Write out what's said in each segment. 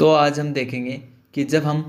तो आज हम देखेंगे कि जब हम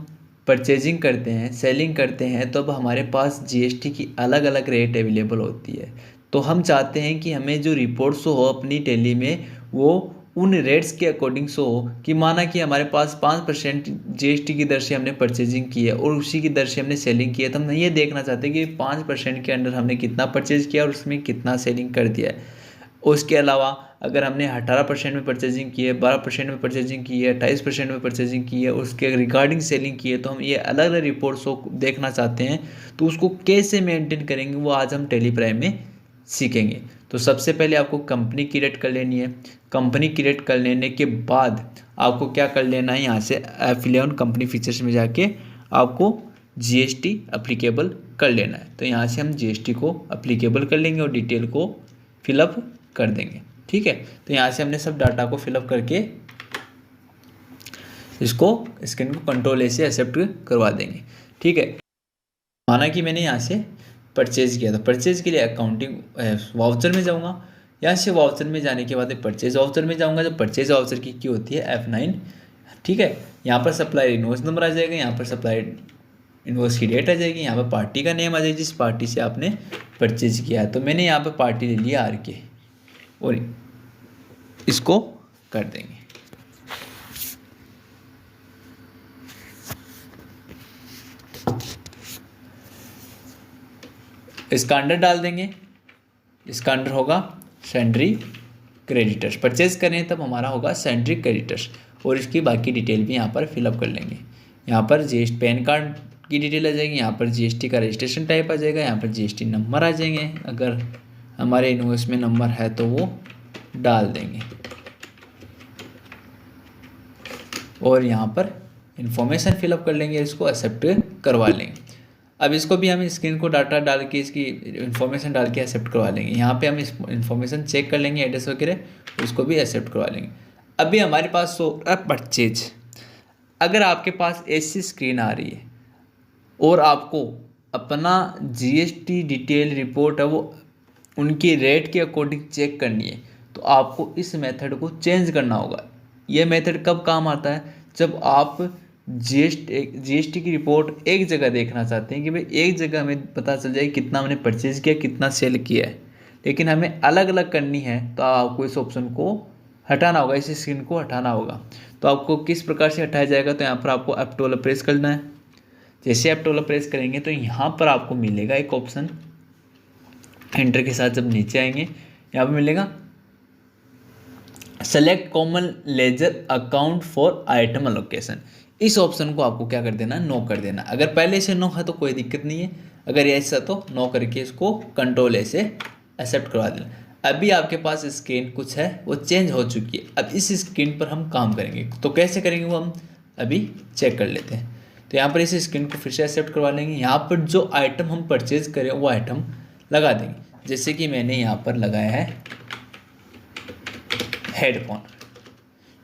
परचेजिंग करते हैं, सेलिंग करते हैं, तब हमारे पास जीएसटी की अलग अलग रेट अवेलेबल होती है। तो हम चाहते हैं कि हमें जो रिपोर्ट शो हो अपनी टैली में वो उन रेट्स के अकॉर्डिंग शो हो कि माना कि हमारे पास 5% जीएसटी की दर से हमने परचेजिंग की है और उसी की दर से हमने सेलिंग की है। तो हम ये देखना चाहते हैं कि 5% के अंडर हमने कितना परचेज किया और उसमें कितना सेलिंग कर दिया है। उसके अलावा अगर हमने 18% में परचेजिंग की है, 12% में परचेजिंग की है, 28% में परचेजिंग की है, उसके रिगार्डिंग सेलिंग की है, तो हम ये अलग अलग रिपोर्ट्स को देखना चाहते हैं। तो उसको कैसे मेंटेन करेंगे वो आज हम टेली प्राइम में सीखेंगे। तो सबसे पहले आपको कंपनी क्रिएट कर लेनी है। कंपनी क्रिएट कर लेने के बाद आपको क्या कर लेना है, यहाँ से F11 कंपनी फीचर्स में जाके आपको जीएसटी अप्लीकेबल कर लेना है। तो यहाँ से हम जीएसटी को अप्लीकेबल कर लेंगे और डिटेल को फिलअप कर देंगे। ठीक है, तो यहाँ से हमने सब डाटा को फिलअप करके इसको स्क्रीन को कंट्रोल ए से एक्सेप्ट करवा देंगे। ठीक है, माना कि मैंने यहाँ से परचेज किया था, परचेज के लिए अकाउंटिंग वाउचर में जाऊँगा। यहाँ से वाउचर में जाने के बाद परचेज वाउचर में जाऊँगा। जब परचेज वाउचर की होती है F9। ठीक है, यहाँ पर सप्लायर इनवॉइस नंबर आ जाएगा, यहाँ पर सप्लायर इनवॉइस की डेट आ जाएगी, यहाँ पर पार्टी का नेम आ जाएगी जिस पार्टी से आपने परचेज किया है। तो मैंने यहाँ पर पार्टी ले लिया RK और इसको कर देंगे। इसका अंडर डाल देंगे, इसका अंडर होगा सेंड्री क्रेडिटर्स। परचेज करें तब हमारा होगा सेंड्री क्रेडिटर्स और इसकी बाकी डिटेल भी यहाँ पर फिलअप कर लेंगे। यहाँ पर जीएसटी पैन कार्ड की डिटेल आ जाएगी, यहाँ पर जीएसटी का रजिस्ट्रेशन टाइप आ जाएगा, यहाँ पर जीएसटी नंबर आ जाएंगे। अगर हमारे इनवॉइस में नंबर है तो वो डाल देंगे और यहाँ पर इंफॉर्मेशन फिलअप कर लेंगे, इसको एक्सेप्ट करवा लेंगे। अब इसको भी हम स्क्रीन को डाटा डाल के इसकी इन्फॉर्मेशन डाल के एक्सेप्ट करवा लेंगे। यहाँ पे हम इस इन्फॉर्मेशन चेक कर लेंगे एड्रेस वगैरह, उसको भी एक्सेप्ट करवा लेंगे। अभी हमारे पास सो परचेज, अगर आपके पास ऐसी स्क्रीन आ रही है और आपको अपना जीएसटी डिटेल रिपोर्ट है वो उनकी रेट के अकॉर्डिंग चेक करनी है, तो आपको इस मेथड को चेंज करना होगा। ये मेथड कब काम आता है, जब आप जीएसटी की रिपोर्ट एक जगह देखना चाहते हैं कि भाई एक जगह हमें पता चल जाए कितना हमने परचेज किया, कितना सेल किया है, लेकिन हमें अलग अलग करनी है। तो आपको इस ऑप्शन को हटाना होगा, इस स्क्रीन को हटाना होगा। तो आपको किस प्रकार से हटाया जाएगा, तो यहाँ पर आपको F12 प्रेस करना है। जैसे F12 प्रेस करेंगे तो यहाँ पर आपको मिलेगा एक ऑप्शन, एंटर के साथ जब नीचे आएंगे यहाँ पर मिलेगा select common ledger account for item allocation. इस ऑप्शन को आपको क्या कर देना, नो कर देना। अगर पहले से नो है तो कोई दिक्कत नहीं है, अगर ऐसा तो नो करके इसको कंट्रोल ए से एक्सेप्ट करवा देना। अभी आपके पास स्क्रीन कुछ है वो चेंज हो चुकी है। अब इस स्क्रीन पर हम काम करेंगे, तो कैसे करेंगे वो हम अभी चेक कर लेते हैं। तो यहाँ पर इस स्क्रीन को फिर से एक्सेप्ट करवा लेंगे। यहाँ पर जो आइटम हम परचेज करें वो आइटम लगा देंगे। जैसे कि मैंने यहाँ पर लगाया है हेडफोन।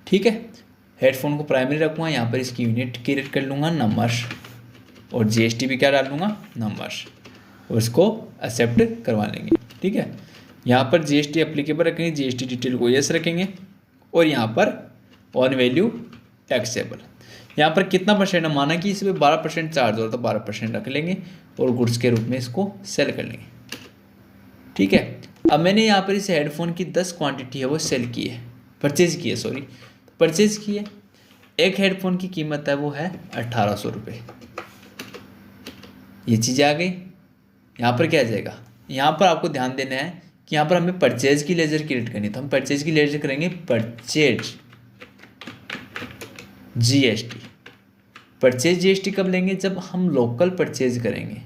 ठीक है, हेडफोन को प्राइमरी रखूँगा, यहाँ पर इसकी यूनिट क्रिएट कर लूँगा नंबर्स और जीएसटी भी क्या डाल लूँगा, नंबर्स, और इसको एक्सेप्ट करवा लेंगे। ठीक है, यहाँ पर जीएसटी एप्लीकेबल रखेंगे, जीएसटी डिटेल को यस रखेंगे और यहाँ पर ऑन वैल्यू टैक्सेबल, यहाँ पर कितना परसेंट है, माना कि इसमें 12% चार्ज हो तो 12% रख लेंगे और गुड्स के रूप में इसको सेल कर लेंगे। ठीक है, अब मैंने यहाँ पर इस हेडफोन की 10 क्वांटिटी है वो सेल की है, परचेज की है, सॉरी परचेज की है। एक हेडफोन की कीमत है वो है 1800 रुपये। ये चीज़ आ गई। यहाँ पर क्या आ जाएगा, यहाँ पर आपको ध्यान देना है कि यहाँ पर हमें परचेज की लेजर क्रिएट करनी है। तो हम परचेज की लेजर करेंगे परचेज जीएसटी। परचेज जीएसटी कब लेंगे, जब हम लोकल परचेज करेंगे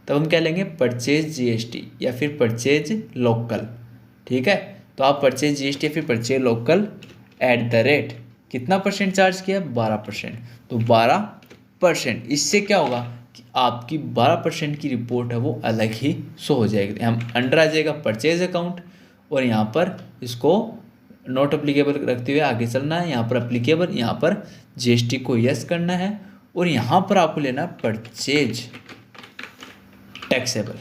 तब हम क्या लेंगे, परचेज जीएसटी या फिर परचेज लोकल। ठीक है, तो आप परचेज जीएसटी या फिर purchase local at the rate कितना परसेंट चार्ज किया, 12%। तो 12%, इससे क्या होगा कि आपकी 12% की रिपोर्ट है वो अलग ही शो हो जाएगी। हम अंडर आ जाएगा परचेज अकाउंट और यहाँ पर इसको नॉट अप्लीकेबल रखते हुए आगे चलना है। यहाँ पर अप्लीकेबल, यहाँ पर जीएसटी को यस करना है और यहाँ पर आपको लेना परचेज टैक्सेबल,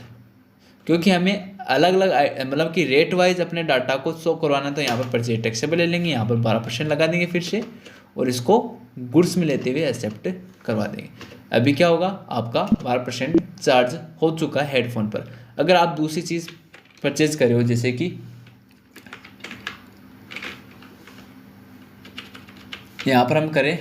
क्योंकि हमें अलग अलग मतलब कि रेट वाइज अपने डाटा को शो करवाना। तो यहाँ पर परचेज टैक्सेबल ले लेंगे, यहाँ पर 12% लगा देंगे फिर से और इसको गुड्स में लेते हुए एक्सेप्ट करवा देंगे। अभी क्या होगा, आपका 12% चार्ज हो चुका है हेडफोन पर। अगर आप दूसरी चीज़ परचेज कर रहे हो, जैसे कि यहाँ पर हम करें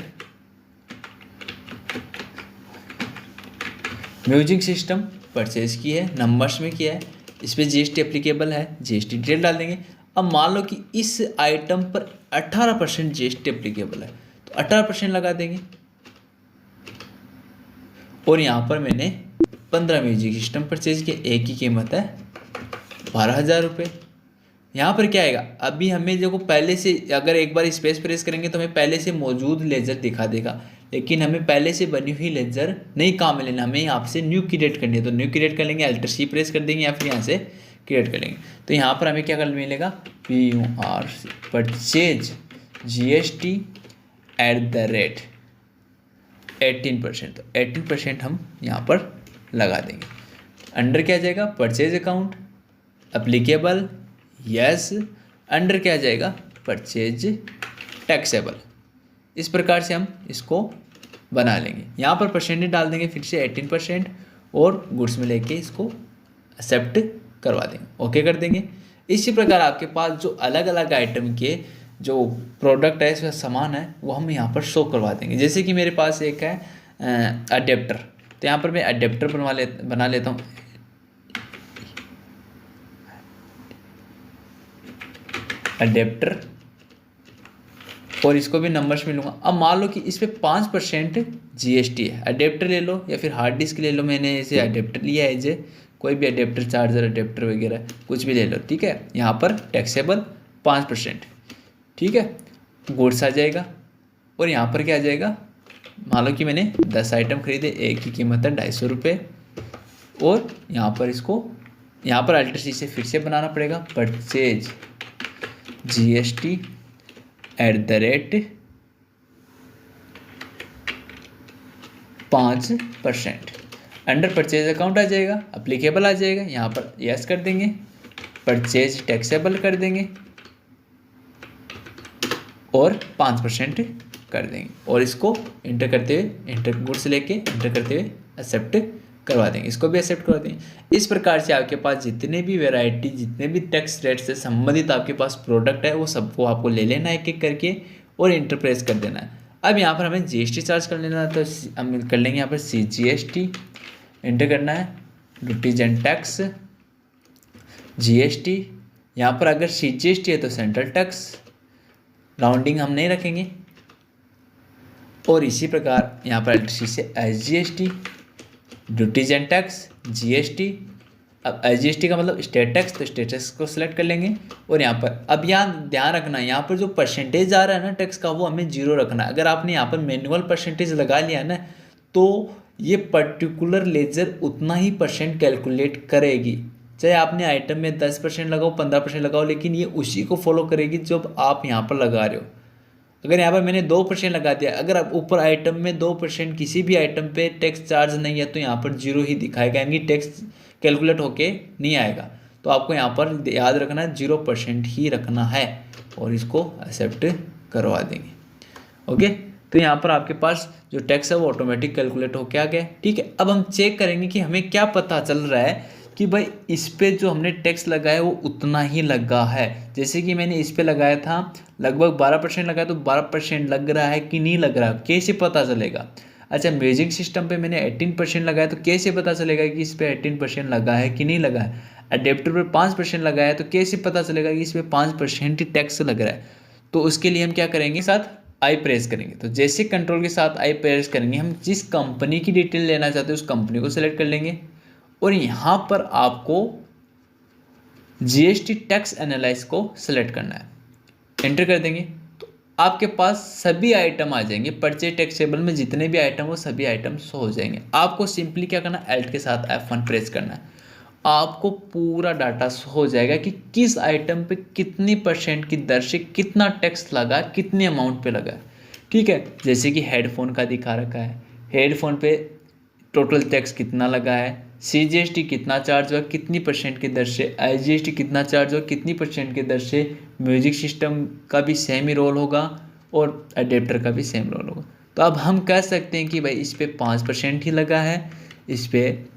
म्यूजिक सिस्टम परचेज की है, नंबर्स में किया है, इस पर जीएसटी एप्लीकेबल है, जीएसटी डिटेल डाल देंगे। अब मान लो कि इस आइटम पर 18% जीएसटी एप्लीकेबल है, तो 18% लगा देंगे। और यहाँ पर मैंने 15 म्यूजिक सिस्टम परचेज किया, एक की कीमत है 12,000 रुपये। यहाँ पर क्या आएगा, अभी हमें जो पहले से, अगर एक बार स्पेस प्रेस करेंगे तो हमें पहले से मौजूद लेजर दिखा देगा, लेकिन हमें पहले से बनी हुई लेजर नहीं काम में लेना, हमें यहाँ से न्यू क्रिएट करनी है। तो न्यू क्रिएट कर लेंगे, Alt C प्रेस कर देंगे या फिर यहाँ से क्रिएट कर लेंगे। तो यहाँ पर हमें क्या कर मिलेगा, PURC परचेज GST @ 18%। तो 18% हम यहाँ पर लगा देंगे। अंडर क्या जाएगा, purchase account applicable, yes. Under क्या जाएगा, परचेज टैक्सेबल। इस प्रकार से हम इसको बना लेंगे। यहाँ पर परसेंटेज डाल देंगे फिर से 18% और गुड्स में लेके इसको एक्सेप्ट करवा देंगे, ओके कर देंगे। इसी प्रकार आपके पास जो अलग अलग आइटम के जो प्रोडक्ट है, इसका सामान है, वो हम यहाँ पर शो करवा देंगे। जैसे कि मेरे पास एक है अडेप्टर, तो यहाँ पर मैं अडेप्टर बना लेता हूँ। अडेप्टर, और इसको भी नंबर्स में लूँगा। अब मान लो कि इस पर 5% GST है, अडेप्टर ले लो या फिर हार्ड डिस्क ले लो। मैंने इसे अडेप्टर लिया है, जे कोई भी अडेप्टर, चार्जर अडेप्टर वगैरह कुछ भी ले लो, ठीक है। यहाँ पर टैक्सेबल 5%, ठीक है। गुड्स आ जाएगा और यहाँ पर क्या आ जाएगा, मान लो कि मैंने 10 आइटम खरीदे, एक की कीमत है 250 रुपये। और यहाँ पर इसको यहाँ पर Alt C से फिर से बनाना पड़ेगा, purchase GST @ 5%। Under purchase account आ जाएगा, अप्लीकेबल आ जाएगा, यहाँ पर यस कर देंगे, परचेज टैक्सेबल कर देंगे और 5% कर देंगे। और इसको इंटर करते हुए, इंटर गुड्स लेके इंटर करते हुए एक्सेप्ट करवा देंगे, इसको भी एक्सेप्ट करवा देंगे। इस प्रकार से आपके पास जितने भी वैरायटी, जितने भी टैक्स रेट से संबंधित आपके पास प्रोडक्ट है, वो सबको आपको ले लेना है एक एक करके और इंटर प्रेस कर देना है। अब यहाँ पर हमें GST चार्ज कर लेना है, तो हम कर लेंगे यहाँ पर CGST, इंटर करना है, ड्यूटीज एंड टैक्स GST। यहाँ पर अगर CGST है तो सेंट्रल टैक्स, राउंडिंग हम नहीं रखेंगे। और इसी प्रकार यहाँ पर Alt C से SGST, duties and tax GST। अब SGST का मतलब स्टेट टैक्स, तो स्टेट टैक्स को सिलेक्ट कर लेंगे। और यहाँ पर अब यहाँ ध्यान रखना, यहाँ पर जो परसेंटेज आ रहा है ना टैक्स का, वो हमें 0 रखना है। अगर आपने यहाँ पर मैनुअल परसेंटेज लगा लिया ना, तो ये पर्टिकुलर लेजर उतना ही परसेंट कैलकुलेट करेगी, चाहे आपने आइटम में 10% लगाओ, 15% लगाओ, लेकिन ये उसी को फॉलो करेगी जो आप यहाँ पर लगा रहे हो। अगर यहाँ पर मैंने 2% लगा दिया, अगर आप ऊपर आइटम में 2% किसी भी आइटम पे टैक्स चार्ज नहीं है, तो यहाँ पर 0 ही दिखाएगा, यानी टैक्स कैलकुलेट होके नहीं आएगा। तो आपको यहाँ पर याद रखना है 0% ही रखना है और इसको एक्सेप्ट करवा देंगे, ओके। तो यहाँ पर आपके पास जो टैक्स है वो ऑटोमेटिक कैलकुलेट होके आ गया, ठीक है। अब हम चेक करेंगे कि हमें क्या पता चल रहा है कि भाई इस पे जो हमने टैक्स लगाया वो उतना ही लगा है। जैसे कि मैंने इस पे लगाया था लगभग 12% लगाया, तो 12% लग रहा है कि नहीं लग रहा, कैसे पता चलेगा। अच्छा, म्यूजिक सिस्टम पे मैंने 18% लगाया, तो कैसे पता चलेगा कि इस पे 18% लगा है कि नहीं लगा है। अडेप्टर पर 5% लगाया, तो कैसे पता चलेगा कि इस पे 5% ही टैक्स लग रहा है। तो उसके लिए हम क्या करेंगे, साथ आई प्रेस करेंगे। तो जैसे कंट्रोल के साथ आई प्रेस करेंगे, हम जिस कंपनी की डिटेल लेना चाहते हैं उस कंपनी को सिलेक्ट कर लेंगे। और यहाँ पर आपको GST टैक्स एनालाइज को सिलेक्ट करना है, एंटर कर देंगे। तो आपके पास सभी आइटम आ जाएंगे, परचेज टैक्सेबल में जितने भी आइटम हो सभी आइटम शो हो जाएंगे। आपको सिंपली क्या करना है, Alt के साथ F1 प्रेस करना है, आपको पूरा डाटा शो हो जाएगा कि किस आइटम पे कितनी % की दर से कितना टैक्स लगा, कितने अमाउंट पे लगा, ठीक है। जैसे कि हेडफोन का दिखा रखा है, हेडफोन पे टोटल टैक्स कितना लगा है, CGST कितना चार्ज हुआ, कितनी % की दर से, SGST कितना चार्ज हुआ, कितनी % की दर से। म्यूजिक सिस्टम का भी सेम ही रोल होगा और अडेप्टर का भी सेम रोल होगा। तो अब हम कह सकते हैं कि भाई इस पर 5% ही लगा है, इस पर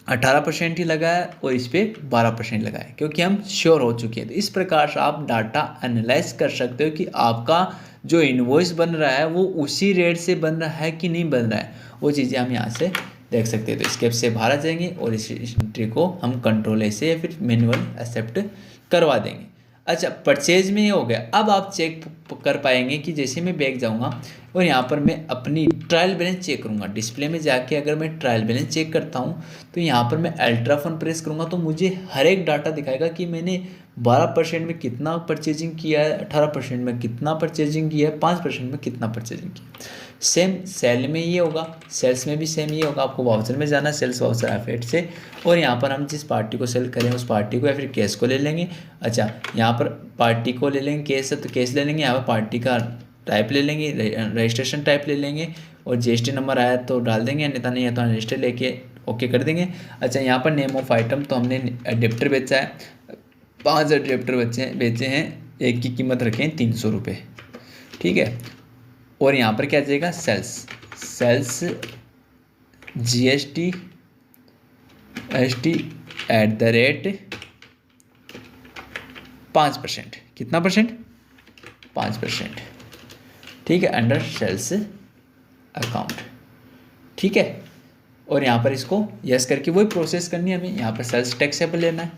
18% ही लगा है और इस पर 12% लगा है, क्योंकि हम श्योर हो चुके हैं। तो इस प्रकार से आप डाटा एनालाइज कर सकते हो कि आपका जो इनवॉइस बन रहा है वो उसी रेट से बन रहा है कि नहीं बन रहा है, वो चीज़ें हम यहाँ से देख सकते हैं। तो स्केप से बाहर आ जाएंगे और इस एंट्री को हम कंट्रोल से या फिर मैनुअल एक्सेप्ट करवा देंगे। अच्छा, परचेज में ये हो गया। अब आप चेक कर पाएंगे कि जैसे मैं बैक जाऊंगा और यहाँ पर मैं अपनी ट्रायल बैलेंस चेक करूंगा, डिस्प्ले में जाके अगर मैं ट्रायल बैलेंस चेक करता हूँ तो यहाँ पर मैं अल्ट्रा फन प्रेस करूँगा तो मुझे हर एक डाटा दिखाएगा कि मैंने 12% में कितना परचेजिंग किया है, 18% में कितना परचेजिंग किया है, 5% में कितना परचेजिंग किया। सेम सेल में ये होगा, सेल्स में भी सेम ये होगा। आपको वाउचर में जाना है, सेल्स वाउचर एफेट से, और यहाँ पर हम जिस पार्टी को सेल करें उस पार्टी को या फिर केस को ले लेंगे। अच्छा, यहाँ पर पार्टी को ले लेंगे, केस है तो केस ले लेंगे, यहाँ पर पार्टी का टाइप ले लेंगे, रजिस्ट्रेशन टाइप ले लेंगे और जीएसटी नंबर आया तो डाल देंगे, अन्यथा नहीं है तो रजिस्टर लेके ओके कर देंगे। अच्छा, यहाँ पर नेम ऑफ आइटम तो हमने अडेप्टर बेचा है, 5 अडेप्टर बेचे हैं, एक की कीमत रखें 300 रुपये, ठीक है। और यहाँ पर क्या आ जाएगा, सेल्स GST @ 5%, कितना परसेंट, 5%, ठीक है, अंडर सेल्स अकाउंट, ठीक है। और यहाँ पर इसको यस करके वही प्रोसेस करनी है हमें। यहाँ पर सेल्स टैक्सेबल लेना है,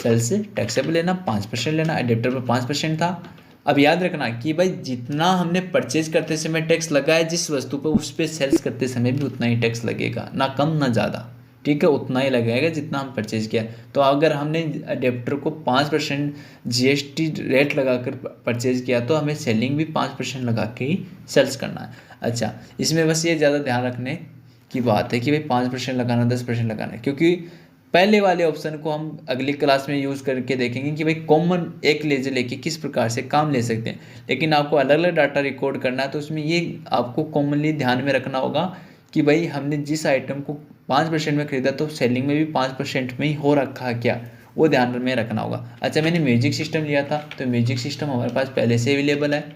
सेल्स टैक्सेबल लेना, 5% लेना, एडेप्टर पर 5% था। अब याद रखना कि भाई जितना हमने परचेज करते समय टैक्स लगाया जिस वस्तु पर, उस पर सेल्स करते समय भी उतना ही टैक्स लगेगा, ना कम ना ज़्यादा, ठीक है, उतना ही लगेगा जितना हम परचेज किया। तो अगर हमने अडेप्टर को 5% GST रेट लगाकर परचेज किया तो हमें सेलिंग भी 5% लगा के ही सेल्स करना है। अच्छा, इसमें बस ये ज़्यादा ध्यान रखने की बात है कि भाई 5% लगाना, 10% लगाना, क्योंकि पहले वाले ऑप्शन को हम अगली क्लास में यूज़ करके देखेंगे कि भाई कॉमन एक लेजर लेके किस प्रकार से काम ले सकते हैं। लेकिन आपको अलग अलग डाटा रिकॉर्ड करना है तो उसमें ये आपको कॉमनली ध्यान में रखना होगा कि भाई हमने जिस आइटम को 5% में खरीदा तो सेलिंग में भी 5% में ही हो रखा है क्या, वो ध्यान में रखना होगा। अच्छा, मैंने म्यूजिक सिस्टम लिया था तो म्यूजिक सिस्टम हमारे पास पहले से अवेलेबल है।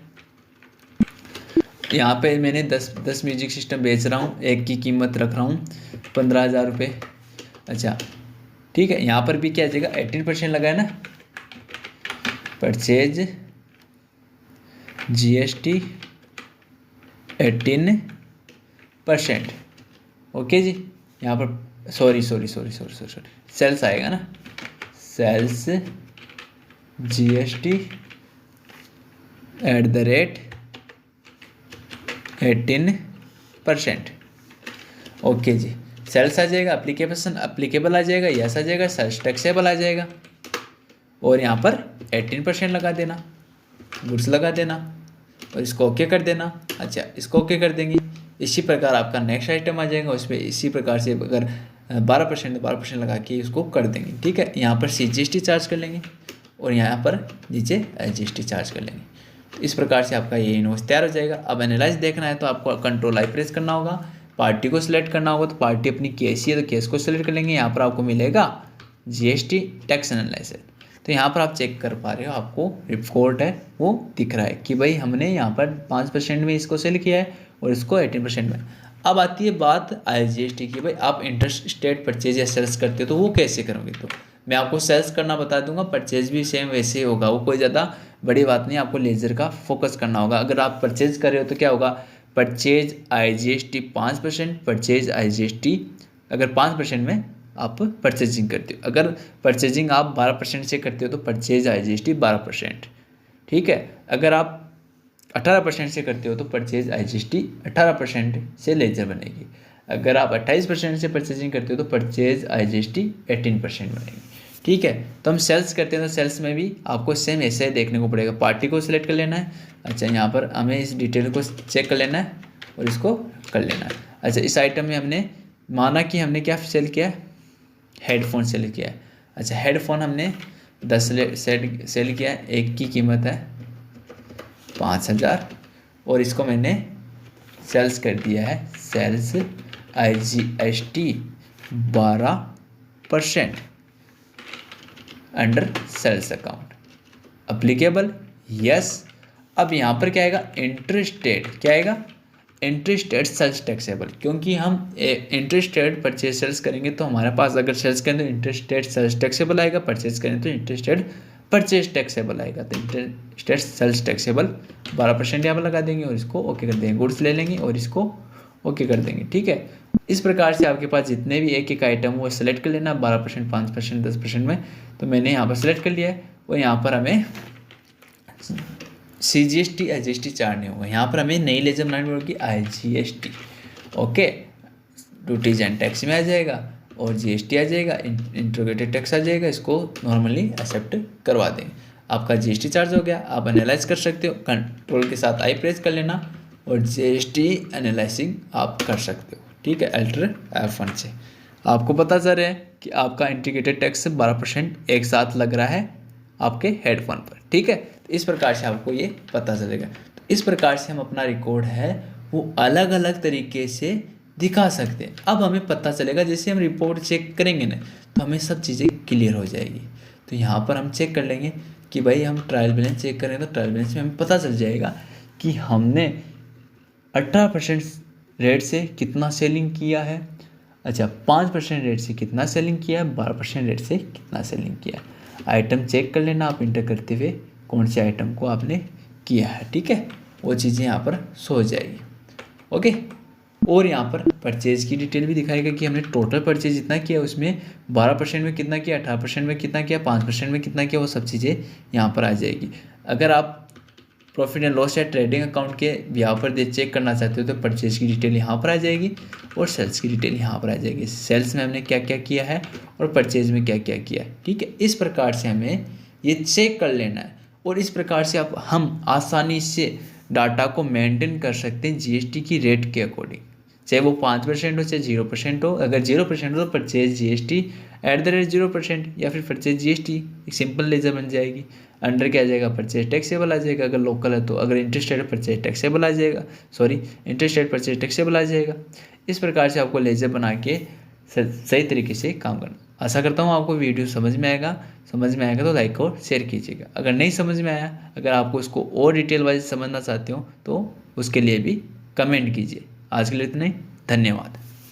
यहाँ पे मैंने 10 म्यूजिक सिस्टम बेच रहा हूँ, एक की कीमत रख रहा हूँ 15,000 रुपये। अच्छा, ठीक है, यहाँ पर भी क्या आ जाएगा, 18% लगा है ना, परचेज GST 18%, ओके जी। यहाँ पर सॉरी सेल्स आएगा ना, सेल्स GST @ 18%, ओके जी। सेल्स आ जाएगा, अप्लीकेबल आ जाएगा, यस आ जाएगा, सेल्स टैक्सेबल आ जाएगा, और यहाँ पर 18% लगा देना, गुड्स लगा देना और इसको ओके कर देना। अच्छा, इसको ओके कर देंगे। इसी प्रकार आपका नेक्स्ट आइटम आ जाएगा, उस पर इसी प्रकार से अगर 12% लगा के इसको कर देंगे, ठीक है। यहाँ पर GST चार्ज कर लेंगे और यहाँ पर नीचे GST चार्ज कर लेंगे। तो इस प्रकार से आपका ये इनवॉइस तैयार हो जाएगा। अब एनालाइज देखना है तो आपको कंट्रोल आई प्रेस करना होगा, पार्टी को सिलेक्ट करना होगा, तो पार्टी अपनी केस ही है तो केस को सिलेक्ट कर लेंगे। यहाँ पर आपको मिलेगा GST टैक्स एनालिसिस, तो यहाँ पर आप चेक कर पा रहे हो, आपको रिपोर्ट है वो दिख रहा है कि भाई हमने यहाँ पर 5% में इसको सेल किया है और इसको 18% में। अब आती है बात IGST की, भाई आप इंटर स्टेट परचेज या सेल्स करते हो तो वो कैसे करोगे। तो मैं आपको सेल्स करना बता दूंगा, परचेज भी सेम वैसे ही होगा, वो कोई ज़्यादा बड़ी बात नहीं, आपको लेजर का फोकस करना होगा। अगर आप परचेज कर रहे हो तो क्या होगा, परचेज IGST 5%, परचेज IGST अगर 5% में आप परचेजिंग करते हो, अगर परचेजिंग आप 12% से करते हो तो परचेज IGST 12%, ठीक है। अगर आप 18% से करते हो तो परचेज IGST 18% से लेजर बनेगी। अगर आप 28% से परचेजिंग करते हो तो परचेज IGST 18% बनेगी, ठीक है। तो हम सेल्स करते हैं तो सेल्स में भी आपको सेम ऐसे ही देखने को पड़ेगा, पार्टी को सिलेक्ट कर लेना है। अच्छा, यहाँ पर हमें इस डिटेल को चेक कर लेना है और इसको कर लेना है। अच्छा, इस आइटम में हमने माना कि हमने क्या सेल किया है, हेडफोन सेल किया है। अच्छा, हेडफोन हमने 10 सेल किया है, एक की कीमत है 5,000 और इसको मैंने सेल्स कर दिया है, sales IGST 12% under sales account, applicable, yes. अब यहाँ पर क्या आएगा, इंटर स्टेट क्या आएगा, इंटरेस्ट एट सेल्स टैक्सेबल, क्योंकि हम इंटरेस्ट एट परचेज सेल्स करेंगे तो हमारे पास अगर सेल्स करें तो इंटरेस्ट एट सेल्स टैक्सेबल आएगा, परचेज करें तो इंटरेस्ट एट परचेज टैक्सेबल आएगा। तो इंटरेस्ट एट सेल्स टैक्सेबल 12% यहाँ पर लगा देंगे और इसको ओके कर देंगे, गुड्स ले लेंगे और इसको ओके कर देंगे। ठीक है, इस प्रकार से आपके पास जितने भी एक एक आइटम वो सेलेक्ट कर लेना 12%, 5%, 10% में। तो मैंने यहाँ पर सेलेक्ट कर लिया है और यहाँ पर हमें CGST IGST चार्ज नहीं होगा, यहाँ पर हमें नई लेजर बनानी पड़ेगी IGST। Okay, duties and tax में आ जाएगा और GST आ जाएगा, इंट्रोगेटेड टैक्स आ जाएगा, इसको नॉर्मली एक्सेप्ट करवा देंगे। आपका GST चार्ज हो गया, आप एनालाइज कर सकते हो, कंट्रोल के साथ आई प्रेस कर लेना और GST एनालाइजिंग आप कर सकते हो। ठीक है, अल्टर F1 से आपको पता चल रहा है कि आपका इंटीग्रेटेड टैक्स 12% एक साथ लग रहा है आपके हेडफोन पर। ठीक है, तो इस प्रकार से आपको ये पता चलेगा। तो इस प्रकार से हम अपना रिकॉर्ड है वो अलग अलग तरीके से दिखा सकते हैं। अब हमें पता चलेगा, जैसे हम रिपोर्ट चेक करेंगे ना तो हमें सब चीज़ें क्लियर हो जाएगी। तो यहाँ पर हम चेक कर लेंगे कि भाई हम ट्रायल बैलेंस चेक करें तो ट्रायल बैलेंस में हमें पता चल जाएगा कि हमने 18% रेट से कितना सेलिंग किया है, अच्छा 5% रेट से कितना सेलिंग किया है, 12% रेट से कितना सेलिंग किया है। आइटम चेक कर लेना आप इंटर करते हुए कौन से आइटम को आपने किया है। ठीक है, वो चीज़ें यहाँ पर शो हो जाएगी। ओके, और यहाँ पर परचेज की डिटेल भी दिखाएगा कि हमने टोटल परचेज जितना किया उसमें 12% में कितना किया, 18% में कितना किया, 5% में कितना किया, वो सब चीज़ें यहाँ पर आ जाएगी। अगर आप प्रॉफिट एंड लॉस या ट्रेडिंग अकाउंट के यहाँ पर चेक करना चाहते हो तो परचेज की डिटेल यहाँ पर आ जाएगी और सेल्स की डिटेल यहाँ पर आ जाएगी। सेल्स में हमने क्या क्या किया है और परचेज में क्या क्या किया है। ठीक है, इस प्रकार से हमें ये चेक कर लेना है और इस प्रकार से हम आसानी से डाटा को मेंटेन कर सकते हैं GST की रेट के अकॉर्डिंग, चाहे वो 5% हो चाहे 0% हो। अगर 0% हो तो परचेज GST @0% या फिर परचेज GST एक सिंपल लेजर बन जाएगी। अंडर क्या आ जाएगा, परचेज टैक्सेबल आ जाएगा अगर लोकल है तो, अगर इंटरेस्ट रेट परचेज टैक्सेबल आ जाएगा, इंटरेस्ट रेट परचेज टैक्सेबल आ जाएगा। इस प्रकार से आपको लेजर बना के सही तरीके से काम करना। आशा करता हूँ आपको वीडियो समझ में आएगा तो लाइक और शेयर कीजिएगा। अगर नहीं समझ में आया, अगर आपको इसको और डिटेल वाइज समझना चाहते हो तो उसके लिए भी कमेंट कीजिए। आज के लिए इतना ही, धन्यवाद।